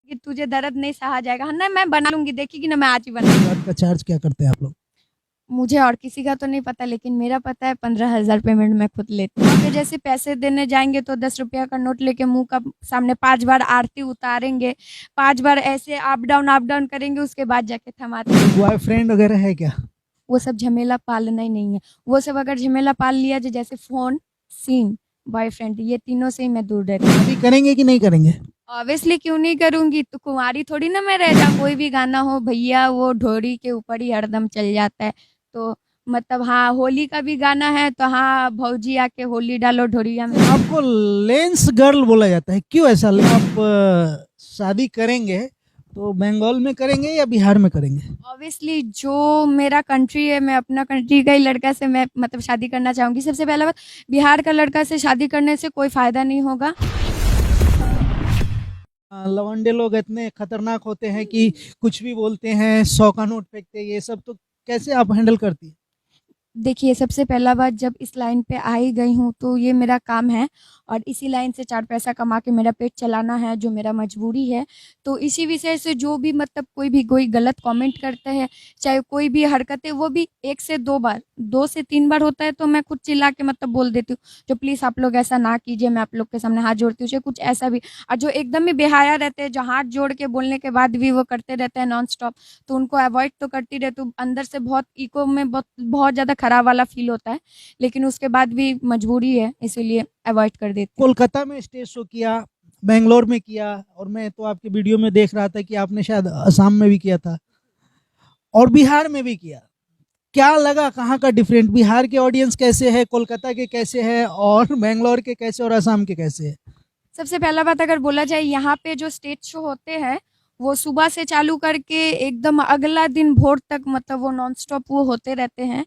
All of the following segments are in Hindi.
कि तुझे दर्द नहीं सहा जाएगा, हाँ ना, मैं बना लूंगी, देखिए कि ना, मैं आज ही बना। रात का चार्ज क्या करते हैं आप लोग? मुझे और किसी का तो नहीं पता, लेकिन मेरा पता है 15,000 पेमेंट मैं खुद लेती हूँ। फिर जैसे पैसे देने जाएंगे तो 10 रुपया का नोट लेके मुंह का सामने 5 बार आरती उतारेंगे, 5 बार ऐसे अप डाउन करेंगे, उसके बाद जाके थमाते हैं। बॉयफ्रेंड वगैरह है क्या? वो सब झमेला पालना ही नहीं है। वो सब अगर झमेला पाल लिया जो जैसे फोन, सिम, बॉयफ्रेंड, ये तीनों से ही मैं दूर रहती हूँ। अभी करेंगे कि नहीं करेंगे? ऑब्वियसली क्यों नहीं करूंगी, तो कुंवारी थोड़ी ना मैं रह जाऊँ। कोई भी गाना हो भैया, वो ढोरी के ऊपर ही हरदम चल जाता है। तो मतलब हाँ, होली का भी गाना है तो हाँ, भौजी आके होली डालो ढोरिया में। आपको लेंस गर्ल बोला जाता है, क्यों ऐसा? आप शादी करेंगे तो बंगाल में करेंगे या बिहार में करेंगे? ऑब्वियसली जो मेरा कंट्री है, मैं अपना कंट्री का ही लड़का से मैं मतलब शादी करना चाहूंगी। सबसे पहला बात, बिहार का लड़का से शादी करने से कोई फायदा नहीं होगा। लवंडे लोग इतने खतरनाक होते हैं कि कुछ भी बोलते हैं, 100 का नोट फेंकते हैं, ये सब तो कैसे आप हैंडल करती हैं? देखिए, सबसे पहला बात, जब इस लाइन पे आ ही गई हूँ तो ये मेरा काम है और इसी लाइन से 4 पैसा कमा के मेरा पेट चलाना है, जो मेरा मजबूरी है। तो इसी विषय से जो भी मतलब कोई गलत कमेंट करता है, चाहे कोई भी हरकतें, वो भी 1 से 2 बार, 2 से 3 बार होता है तो मैं खुद चिल्ला के मतलब बोल देती हूँ, जो प्लीज़ आप लोग ऐसा ना कीजिए, मैं आप लोग के सामने हाथ जोड़ती हूँ, चाहे कुछ ऐसा भी। और जो एकदम ही बेहया रहते हैं, जो हाथ जोड़ के बोलने के बाद भी वो करते रहते हैं नॉन स्टॉप, तो उनको अवॉइड तो करती रहती हूँ। अंदर से बहुत इको में बहुत बहुत ज़्यादा खराब वाला फील होता है, लेकिन उसके बाद भी मजबूरी है, इसीलिए अवॉइड कर देती हूँ। कोलकाता में स्टेज शो किया, बेंगलोर में किया, और मैं तो आपके वीडियो में देख रहा था कि आपने शायद असम में भी किया था और बिहार में भी किया। क्या लगा, कहाँ का डिफरेंट? बिहार के ऑडियंस कैसे है, कोलकाता के कैसे है, और बेंगलोर के कैसे, और असम के कैसे है? सबसे पहला बात, अगर बोला जाए यहाँ पे जो स्टेज शो होते हैं, वो सुबह से चालू करके एकदम अगला दिन भोर तक मतलब वो नॉन स्टॉप वो होते रहते हैं।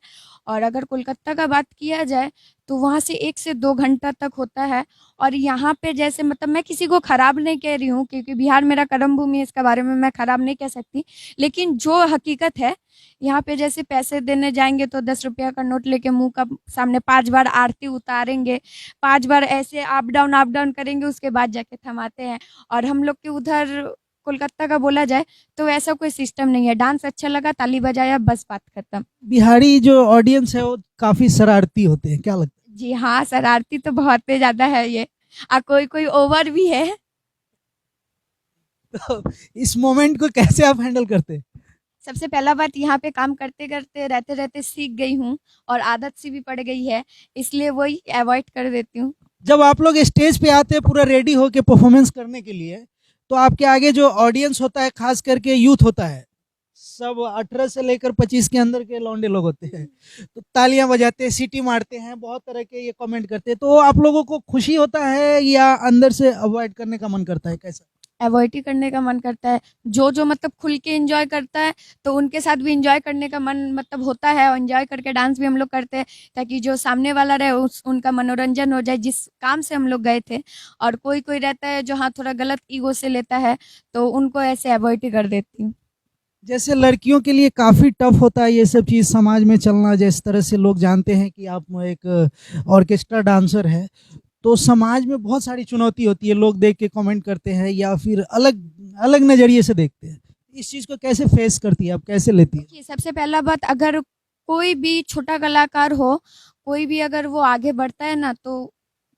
और अगर कोलकाता का बात किया जाए तो वहाँ से 1 से 2 घंटा तक होता है। और यहाँ पे जैसे मतलब मैं किसी को खराब नहीं कह रही हूँ, क्योंकि बिहार मेरा कर्म भूमि है, इसके बारे में मैं खराब नहीं कह सकती, लेकिन जो हकीकत है, यहाँ पे जैसे पैसे देने जाएंगे तो 10 रुपया का नोट लेके मुंह का सामने 5 बार आरती उतारेंगे, 5 बार ऐसे अप डाउन करेंगे, उसके बाद जाके थमाते हैं। और हम लोग के उधर कोलकाता का बोला जाए तो ऐसा कोई सिस्टम नहीं है, डांस अच्छा लगा, ताली बजाया, बस बात खत्म। बिहारी जो ऑडियंस है वो काफी शरारती होते हैं, क्या लगता जी हाँ, शरारती तो बहुत ही ज्यादा है ये, कोई कोई ओवर भी है। है? तो इस मोमेंट को कैसे आप हैंडल करते हैं? सबसे पहला बात, यहाँ पे काम करते करते रहते रहते सीख गई हूँ और आदत सी भी पड़ गई है, इसलिए वही अवॉइड कर देती हूँ। जब आप लोग स्टेज पे आते हैं पूरा रेडी होके परफॉर्मेंस करने के लिए, तो आपके आगे जो ऑडियंस होता है, खास करके यूथ होता है, सब 18 से लेकर 25 के अंदर के लौंडे लोग होते हैं, तो तालियां बजाते हैं, सीटी मारते हैं, बहुत तरह के ये कमेंट करते हैं, तो आप लोगों को खुशी होता है या अंदर से अवॉइड करने का मन करता है, कैसा? अवॉइड ही करने का मन करता है। जो जो मतलब खुल के एंजॉय करता है, तो उनके साथ भी एंजॉय करने का मन मतलब होता है, और एंजॉय करके डांस भी हम लोग करते हैं, ताकि जो सामने वाला रहे उस उनका मनोरंजन हो जाए जिस काम से हम लोग गए थे। और कोई कोई रहता है जो हाँ थोड़ा गलत ईगो से लेता है, तो उनको ऐसे अवॉइड ही कर देती हूँ। जैसे लड़कियों के लिए काफ़ी टफ होता है ये सब चीज़ समाज में चलना, जिस तरह से लोग जानते हैं कि आप एक ऑर्केस्ट्रा डांसर है, तो समाज में बहुत सारी चुनौती होती है, लोग देख के कमेंट करते हैं या फिर अलग अलग नज़रिए से देखते हैं। इस चीज़ को कैसे फेस करती है, आप कैसे लेती है? देखिए, सबसे पहला बात, अगर कोई भी छोटा कलाकार हो, कोई भी अगर वो आगे बढ़ता है ना, तो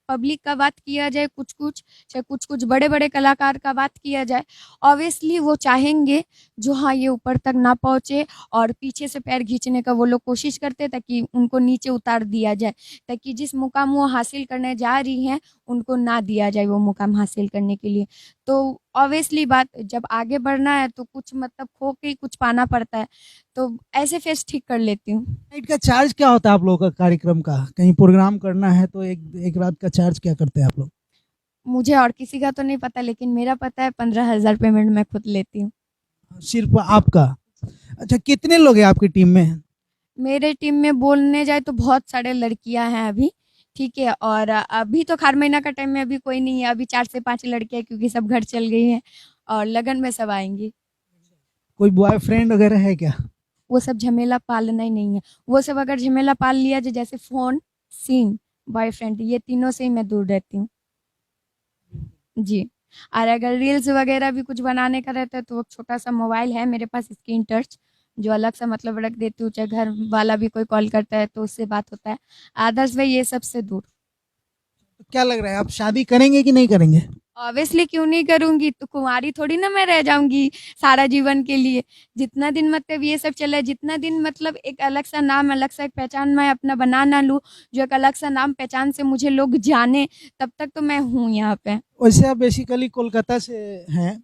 पब्लिक का बात किया जाए कुछ कुछ, चाहे कुछ कुछ बड़े बड़े कलाकार का बात किया जाए, ऑब्वियसली वो चाहेंगे जो हाँ ये ऊपर तक ना पहुंचे, और पीछे से पैर खींचने का वो लोग कोशिश करते हैं, ताकि उनको नीचे उतार दिया जाए, ताकि जिस मुकाम वो हासिल करने जा रही हैं उनको ना दिया जाए वो मुकाम हासिल करने के लिए। तो ऑब्वियसली बात, जब आगे बढ़ना है तो कुछ मतलब खो के ही कुछ पाना पड़ता है, तो ऐसे फेस ठीक कर लेती हूँ। नाइट का चार्ज क्या होता है आप लोगों का, कार्यक्रम का? कहीं प्रोग्राम करना है तो एक एक रात का चार्ज क्या करते हैं आप लोग? मुझे और किसी का तो नहीं पता, लेकिन मेरा पता है 15,000 पेमेंट मैं खुद लेती हूँ। सिर्फ आपका? अच्छा, कितने लोग हैं आपकी टीम में? मेरे टीम में बोलने जाए तो बहुत सारे लड़कियां हैं अभी, ठीक है, और अभी तो खार महीना का टाइम में अभी कोई नहीं है, अभी 4 से 5 लड़कियां, क्योंकि सब घर चल गई हैं, और लगन में सब आएंगी। कोई बॉयफ्रेंड वगैरह है क्या? वो सब झमेला पालना ही नहीं है। वो सब अगर झमेला पाल लिया जो जैसे फोन, सिम, बॉयफ्रेंड, ये तीनों से ही मैं दूर रहती हूँ। जी। और अगर रील्स वगैरह भी कुछ बनाने का रहता है तो वो छोटा सा मोबाइल है मेरे पास, स्क्रीन टच, जो अलग से मतलब रख देती हूँ, चाहे घर वाला भी कोई कॉल करता है तो उससे बात होता है। अदर्स वे ये सब से दूर। तो क्या लग रहा है, आप शादी करेंगे कि नहीं करेंगे? ऑब्वियसली क्यों नहीं करूंगी, तो कुंवारी थोड़ी ना मैं रह जाऊंगी सारा जीवन के लिए। जितना दिन मतलब ये सब चले, जितना दिन मतलब एक अलग सा नाम, अलग सा एक पहचान मैं अपना बना ना लूँ, जो एक अलग सा नाम पहचान से मुझे लोग जाने, तब तक तो मैं हूँ यहाँ पे। वैसे आप बेसिकली कोलकाता से हैं,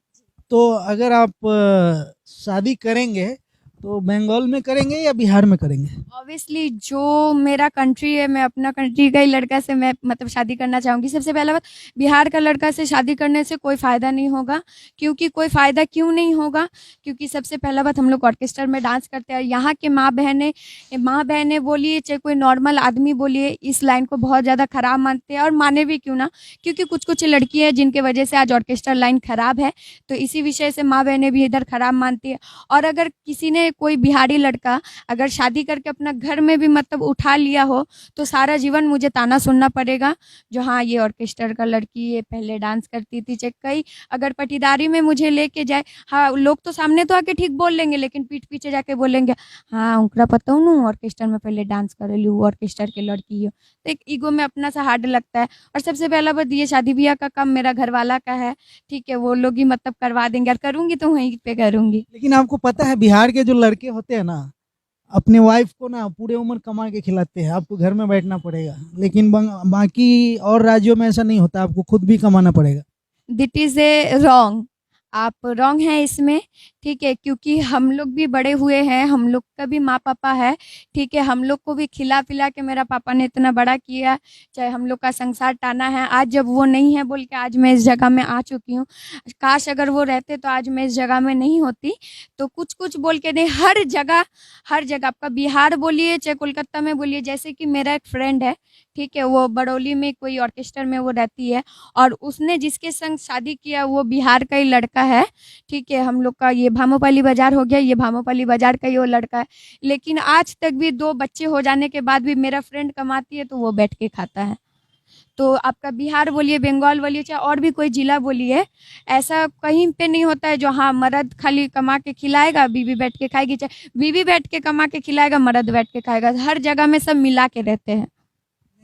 तो अगर आप शादी करेंगे तो बंगाल में करेंगे या बिहार में करेंगे? ऑब्वियसली जो मेरा कंट्री है, मैं अपना कंट्री का ही लड़का से मैं मतलब शादी करना चाहूंगी। सबसे पहला बात, बिहार का लड़का से शादी करने से कोई फायदा नहीं होगा। क्योंकि कोई फायदा क्यों नहीं होगा, क्योंकि सबसे पहला बात, हम लोग ऑर्केस्ट्रा में डांस करते हैं। यहाँ के माँ बहनें बोलिए चाहे कोई नॉर्मल आदमी बोलिए, इस लाइन को बहुत ज़्यादा खराब मानते हैं, और माने भी क्यों ना, क्योंकि कुछ कुछ लड़की है जिनके वजह से आज ऑर्केस्ट्रा लाइन खराब है, तो इसी विषय से माँ बहनें भी इधर खराब मानती है। और अगर किसी ने, कोई बिहारी लड़का अगर शादी करके अपना घर में भी मतलब उठा लिया हो, तो सारा जीवन मुझे ताना सुनना पड़ेगा, जो हाँ ये ऑर्केस्ट्रा का लड़की, ये पहले डांस करती थी। चाहे कई अगर पटीदारी में मुझे लेके जाए, हाँ लोग तो सामने तो आके ठीक बोल लेंगे, लेकिन पीठ पीछे जाके बोलेंगे हाँ उनका पता हूँ ना, ऑर्केस्ट्रा में पहले डांस करेली, वो ऑर्केस्ट्रा की लड़की हो। तो एक ईगो में अपना सा हार्ड लगता है। और सबसे पहला बात, ये शादी ब्याह का काम मेरा घर वाला का है, ठीक है, वो लोग ही मतलब करवा देंगे, और करूंगी तो वहीं पे करूंगी। लेकिन आपको पता है बिहार के जो लड़के होते हैं ना, अपने वाइफ को ना पूरे उम्र कमा के खिलाते हैं, आपको घर में बैठना पड़ेगा। लेकिन बाकी और राज्यों में ऐसा नहीं होता, आपको खुद भी कमाना पड़ेगा। दिट इज़ ए रॉन्ग, आप रॉन्ग हैं इसमें, ठीक है, क्योंकि हम लोग भी बड़े हुए हैं, हम लोग का भी माँ पापा है, ठीक है, हम लोग को भी खिला पिला के मेरा पापा ने इतना बड़ा किया, चाहे हम लोग का संसार टाना है। आज जब वो नहीं है बोल के आज मैं इस जगह में आ चुकी हूँ। काश अगर वो रहते तो आज मैं इस जगह में नहीं होती। तो कुछ कुछ बोल के नहीं, हर जगह, हर जगह, आपका बिहार बोलिए चाहे कोलकाता में बोलिए, जैसे कि मेरा एक फ्रेंड है, ठीक है, वो बड़ौली में कोई ऑर्केस्ट्रा में वो रहती है, और उसने जिसके संग शादी किया वो बिहार का ही लड़का है, ठीक है। हम लोग का ये भामोपाली बाजार हो गया, ये भामोपाली बाजार का ही वो लड़का है। लेकिन आज तक भी 2 बच्चे हो जाने के बाद भी मेरा फ्रेंड कमाती है तो वो बैठ के खाता है। तो आपका बिहार बोलिए, बंगाल बोलिए, चाहे और भी कोई जिला बोलिए, ऐसा कहीं पे नहीं होता है जो हाँ मर्द खाली कमा के खिलाएगा, बीवी बैठ के खाएगी, चाहे बीवी बैठ के कमा के खिलाएगा, मर्द बैठ के खाएगा, हर जगह में सब मिला के रहते हैं।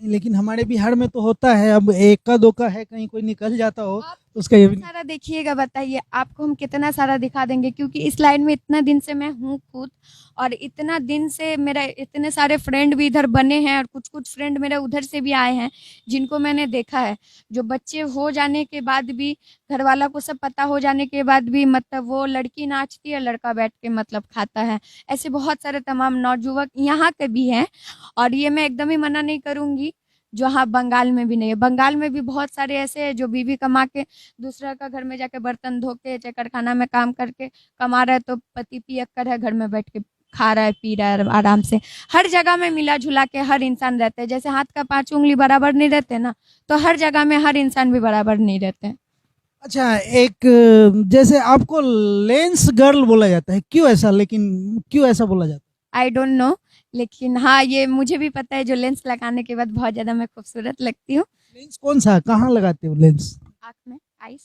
लेकिन हमारे बिहार में तो होता है, अब एक का दो का है, कहीं कोई निकल जाता हो आप तो उसका ये भी सारा देखिएगा, बताइए आपको हम कितना सारा दिखा देंगे, क्योंकि इस लाइन में इतना दिन से मैं हूँ खुद, और इतना दिन से मेरा इतने सारे फ्रेंड भी इधर बने हैं, और कुछ कुछ फ्रेंड मेरे उधर से भी आए हैं जिनको मैंने देखा है, जो बच्चे हो जाने के बाद भी, घर वाला को सब पता हो जाने के बाद भी, मतलब वो लड़की नाचती है, लड़का बैठ के मतलब खाता है। ऐसे बहुत सारे तमाम नौजुवक यहाँ के भी हैं, और ये मैं एकदम ही मना नहीं करूँगी, जो हाँ बंगाल में भी नहीं है। बंगाल में भी बहुत सारे ऐसे हैं जो बीवी कमा के दूसरा का घर में जाके बर्तन धो के, चाहे कारखाना में काम करके कमा रहा है, तो पति पियक्कर है, घर में बैठ के खा रहा है, पी रहा है आराम से। हर जगह में मिला जुला के हर इंसान रहते हैं, जैसे हाथ का 5 उंगली बराबर नहीं रहते ना, तो हर जगह में हर इंसान भी बराबर नहीं रहते हैं। अच्छा। एक जैसे आपको लेंस गर्ल बोला जाता है, क्यों ऐसा, लेकिन क्यों ऐसा बोला जाता आई डोंट नो, लेकिन हाँ ये मुझे भी पता है, जो लेंस लगाने के बाद बहुत ज्यादा मैं खूबसूरत लगती हूँ। है? लेंस कौन सा, कहाँ लगाते हो लेंस? आँख में, आइस।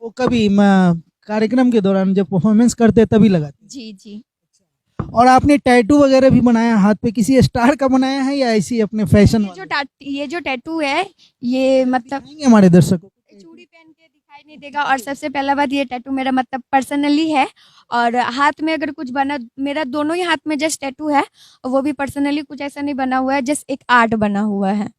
वो कभी कार्यक्रम के दौरान जब परफॉर्मेंस करते हैं तभी लगाते जी जी। हैं। और आपने टैटू वगैरह भी बनाया हाथ पे, किसी स्टार का बनाया है या ऐसी अपने फैशन ये जो टैटू है, ये मतलब दिखाएंगे हमारे दर्शकों को? चूड़ी पहन के दिखाई नहीं देगा। और सबसे पहला बात, ये टैटू मेरा मतलब पर्सनली है, और हाथ में अगर कुछ बना, मेरा दोनों ही हाथ में जस्ट टैटू है, और वो भी पर्सनली कुछ ऐसा नहीं बना हुआ है, जस्ट एक आर्ट बना हुआ है।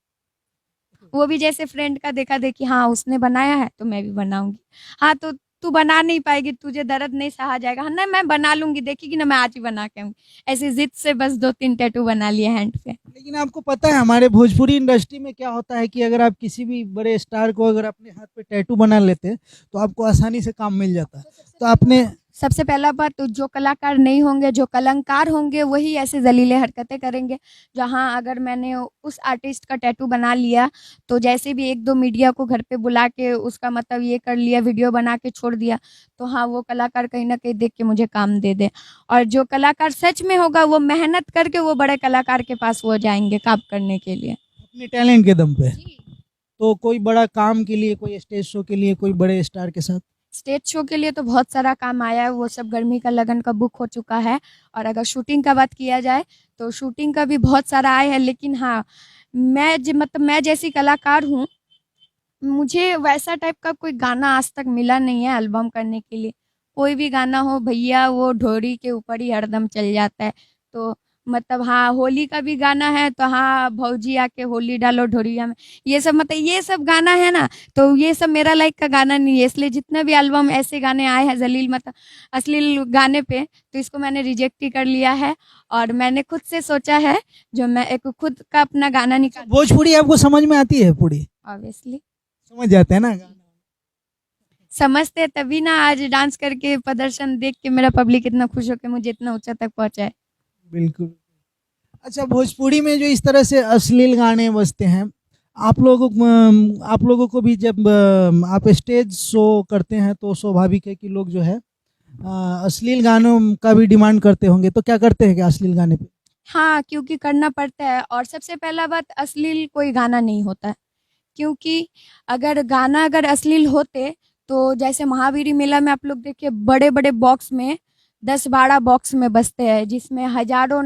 वो भी जैसे फ्रेंड का देखा देखी, हाँ उसने बनाया है तो मैं भी बनाऊंगी। हाँ तो तू बना नहीं पाएगी, तुझे दर्द नहीं सहा जाएगा, हाँ ना मैं बना लूंगी, देखिएगी ना, मैं आज ही बना के आऊंगी। ऐसी जिद से बस 2-3 टैटू बना लिए हैंड पे। लेकिन आपको पता है हमारे भोजपुरी इंडस्ट्री में क्या होता है कि अगर आप किसी भी बड़े स्टार को अगर अपने हाथ पे टैटू बना लेते हैं तो आपको आसानी से काम मिल जाता है। तो आपने सबसे पहला बात, तो जो कलाकार नहीं होंगे, जो कलंकार होंगे, वही ऐसे जलीले हरकतें करेंगे। जहाँ अगर मैंने उस आर्टिस्ट का टैटू बना लिया, तो जैसे भी 1-2 मीडिया को घर पे बुला के उसका मतलब ये कर लिया, वीडियो बना के छोड़ दिया, तो हाँ वो कलाकार कहीं ना कहीं देख के मुझे काम दे दे। और जो कलाकार सच में होगा, वो मेहनत करके वो बड़े कलाकार के पास वो जाएंगे काम करने के लिए। अपने टैलेंट के दम पे। जी। तो कोई बड़ा काम के लिए, कोई स्टेज शो के लिए, कोई बड़े स्टार के साथ? स्टेज शो के लिए तो बहुत सारा काम आया है, वो सब गर्मी का लगन का बुक हो चुका है। और अगर शूटिंग का बात किया जाए तो शूटिंग का भी बहुत सारा आया है, लेकिन हाँ, मतलब मैं जैसी कलाकार हूँ, मुझे वैसा टाइप का कोई गाना आज तक मिला नहीं है एल्बम करने के लिए। कोई भी गाना हो भैया, वो ढोरी के ऊपर ही हरदम चल जाता है। तो मतलब हाँ, होली का भी गाना है तो हाँ, भौजी आके होली डालो ढोरिया में, ये सब मतलब ये सब गाना है ना, तो ये सब मेरा लाइक का गाना नहीं है। इसलिए जितने भी एल्बम ऐसे गाने आए हैं जलील मतलब अश्लील गाने पे, तो इसको मैंने रिजेक्ट ही कर लिया है। और मैंने खुद से सोचा है जो मैं एक खुद का अपना गाना निकाल, भोजपुरी आपको समझ में आती है पूरी? ऑब्वियसली समझ जाते हैं ना गाना? समझते तभी ना आज डांस करके प्रदर्शन देख के मेरा पब्लिक इतना खुश हो के मुझे इतना ऊंचा तक पहुंचा है। बिल्कुल। अच्छा, भोजपुरी में जो इस तरह से अश्लील गाने बजते हैं, आप लोगों को भी जब आप स्टेज शो करते हैं तो स्वाभाविक है कि लोग जो है अश्लील गानों का भी डिमांड करते होंगे, तो क्या करते हैं क्या अश्लील गाने पे? हाँ, क्योंकि करना पड़ता है। और सबसे पहला बात, अश्लील कोई गाना नहीं होता है, क्योंकि अगर गाना अगर अश्लील होते तो जैसे महावीरी मेला में आप लोग देखिए, बड़े बड़े बॉक्स में 10-12 बॉक्स में बजते हैं, जिसमें हजारों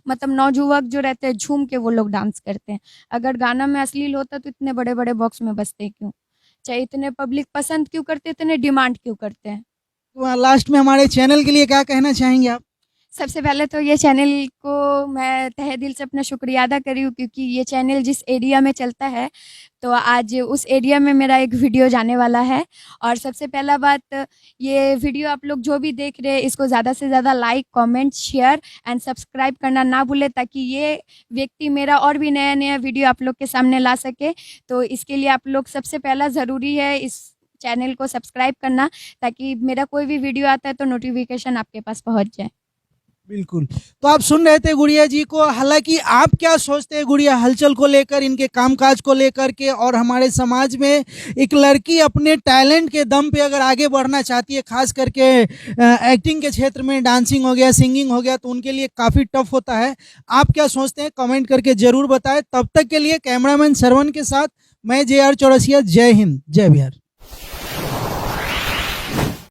मतलब नौजुवक जो रहते हैं झूम के वो लोग डांस करते हैं। अगर गाना में अश्लील होता तो इतने बड़े बड़े बॉक्स में बजते क्यों? चाहे इतने पब्लिक पसंद क्यों करते, इतने डिमांड क्यों करते हैं? तो लास्ट में हमारे चैनल के लिए क्या कहना चाहेंगे आप? सबसे पहले तो ये चैनल को मैं तहे दिल से अपना शुक्रिया अदा कर रही हूँ, क्योंकि ये चैनल जिस एरिया में चलता है तो आज उस एरिया में मेरा एक वीडियो जाने वाला है। और सबसे पहला बात, ये वीडियो आप लोग जो भी देख रहे हैं इसको ज़्यादा से ज़्यादा like, comment, share and subscribe करना ना भूले, ताकि ये व्यक्ति मेरा और भी नया नया वीडियो आप लोग के सामने ला सके। तो इसके लिए आप लोग सबसे पहला ज़रूरी है इस चैनल को सब्सक्राइब करना, ताकि मेरा कोई भी वीडियो आता है तो नोटिफिकेशन आपके पास पहुँच जाए। बिल्कुल। तो आप सुन रहे थे गुड़िया जी को। हालांकि आप क्या सोचते हैं गुड़िया हलचल को लेकर, इनके कामकाज को लेकर के, और हमारे समाज में एक लड़की अपने टैलेंट के दम पे अगर आगे बढ़ना चाहती है, खास करके एक्टिंग के क्षेत्र में, डांसिंग हो गया, सिंगिंग हो गया, तो उनके लिए काफ़ी टफ होता है। आप क्या सोचते हैं कमेंट करके ज़रूर बताएं। तब तक के लिए कैमरामैन श्रवण के साथ मैं JR चौरसिया। जय हिंद, जय बिहार।